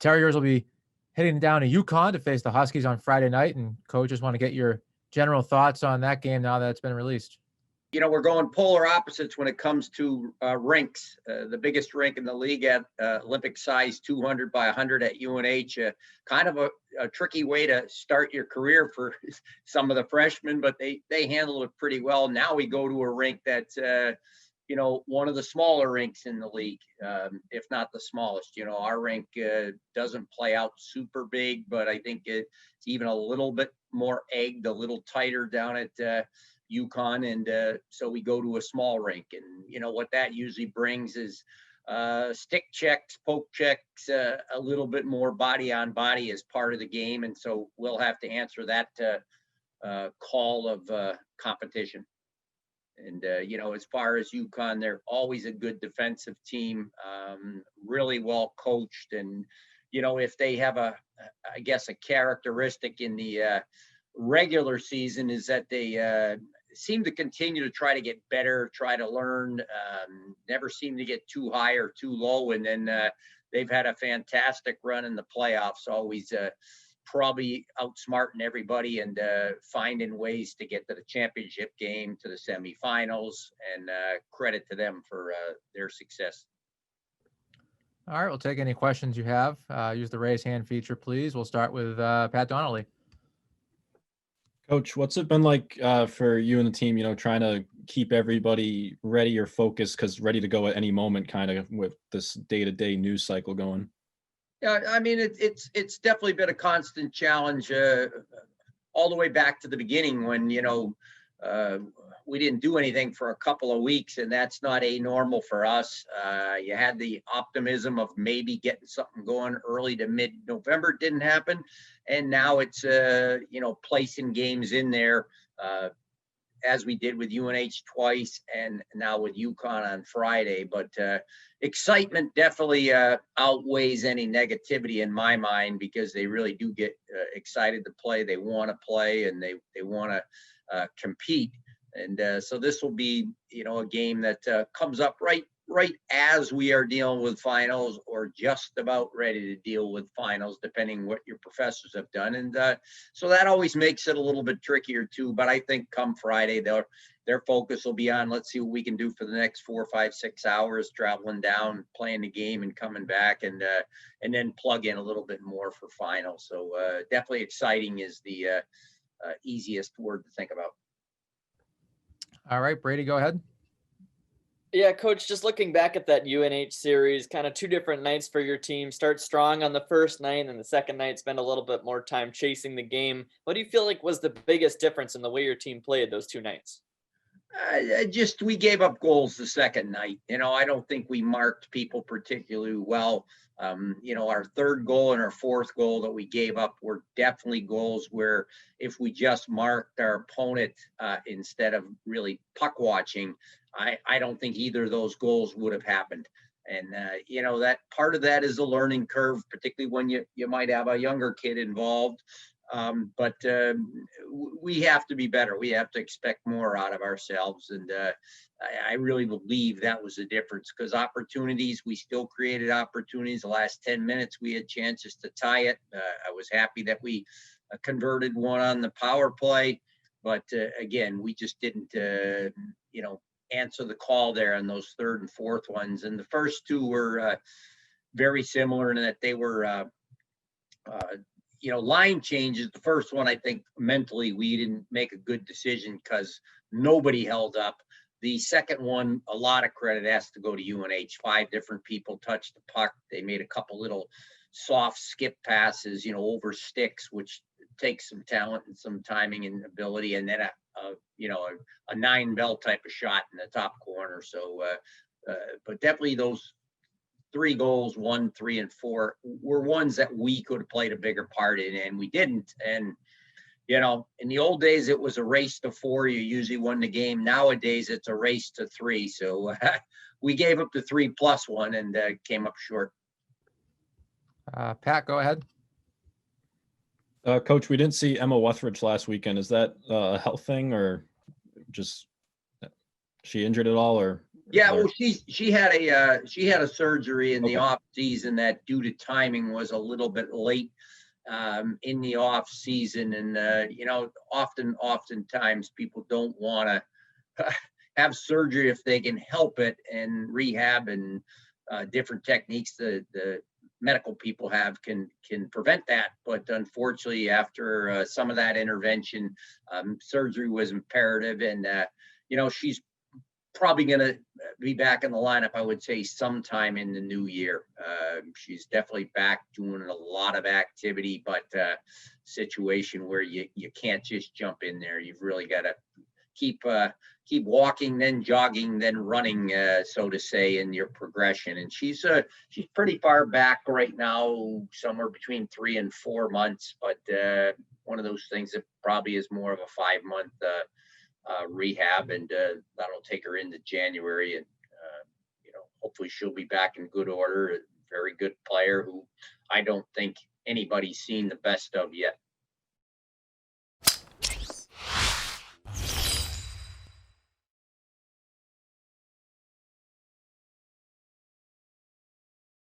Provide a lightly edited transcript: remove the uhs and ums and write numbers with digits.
Terriers will be heading down to Yukon to face the Huskies on Friday night. And coach, just want to get your general thoughts on that game now that it's been released. We're going polar opposites when it comes to rinks. The biggest rink in the league at Olympic size 200 by 100 at UNH. Kind of a tricky way to start your career for some of the freshmen, but they handle it pretty well. Now we go to a rink that's, one of the smaller rinks in the league, if not the smallest. Our rink doesn't play out super big, but I think it's even a little bit more egged, a little tighter down at Yukon, and so we go to a small rink, and what that usually brings is stick checks, poke checks, a little bit more body on body as part of the game, and so we'll have to answer that call of competition. And as far as Yukon, they're always a good defensive team, really well coached, and if they have a characteristic in the regular season is that they seem to continue to try to get better, try to learn, never seem to get too high or too low. And then they've had a fantastic run in the playoffs, always probably outsmarting everybody and finding ways to get to the championship game, to the semifinals, and credit to them for their success. All right, we'll take any questions you have. Use the raise hand feature, please. We'll start with Pat Donnelly. Coach, what's it been like for you and the team, trying to keep everybody ready or focused, because ready to go at any moment, kind of with this day-to-day news cycle going? Yeah, I mean, it's definitely been a constant challenge all the way back to the beginning when, we didn't do anything for a couple of weeks, and that's not normal for us. You had the optimism of maybe getting something going early to mid-November. Didn't happen. And now it's, placing games in there as we did with UNH twice and now with UConn on Friday. But excitement definitely outweighs any negativity in my mind, because they really do get excited to play. They want to play, and they want to compete. And so this will be, a game that comes up right as we are dealing with finals, or just about ready to deal with finals, depending what your professors have done. And so that always makes it a little bit trickier too. But I think come Friday, their focus will be on, let's see what we can do for the next 4, 5, 6 hours, traveling down, playing the game and coming back, and then plug in a little bit more for finals. So definitely exciting is the easiest word to think about. All right, Brady, go ahead. Yeah, Coach, just looking back at that UNH series, kind of two different nights for your team. Start strong on the first night, and the second night spend a little bit more time chasing the game. What do you feel like was the biggest difference in the way your team played those two nights? We gave up goals the second night. I don't think we marked people particularly well. Our third goal and our fourth goal that we gave up were definitely goals where if we just marked our opponent instead of really puck watching, I don't think either of those goals would have happened. And, that part of that is a learning curve, particularly when you might have a younger kid involved. But we have to be better. We have to expect more out of ourselves. And I really believe that was the difference, because opportunities, we still created opportunities. The last 10 minutes, we had chances to tie it. I was happy that we converted one on the power play. But again, we just didn't, answer the call there on those third and fourth ones. And the first two were very similar in that they were line changes. The first one, I think mentally we didn't make a good decision because nobody held up. The second one, a lot of credit has to go to UNH. 5 different people touched the puck. They made a couple little soft skip passes, over sticks, which takes some talent and some timing and ability. And then a 9-bell type of shot in the top corner. So, but definitely those 3 goals, 1, 3, and 4 were ones that we could have played a bigger part in, and we didn't. And, in the old days, it was a race to 4. You usually won the game. Nowadays, it's a race to 3. So we gave up the 3+1 and came up short. Pat, go ahead. Coach, we didn't see Emma Wuthridge last weekend. Is that a health thing, or just she injured at all, or Yeah, there? well, she had a surgery in the Okay. off season that, due to timing, was a little bit late in the off season, and oftentimes people don't want to have surgery if they can help it, and rehab and different techniques the medical people have can prevent that. But unfortunately, after some of that intervention, surgery was imperative, and she's probably going to be back in the lineup, I would say, sometime in the new year. She's definitely back doing a lot of activity, but situation where you can't just jump in there. You've really got to keep walking, then jogging, then running, so to say, in your progression. And she's pretty far back right now, somewhere between 3 and 4 months, but one of those things that probably is more of a 5-month rehab, and that'll take her into January, and hopefully she'll be back in good order. A very good player who I don't think anybody's seen the best of yet.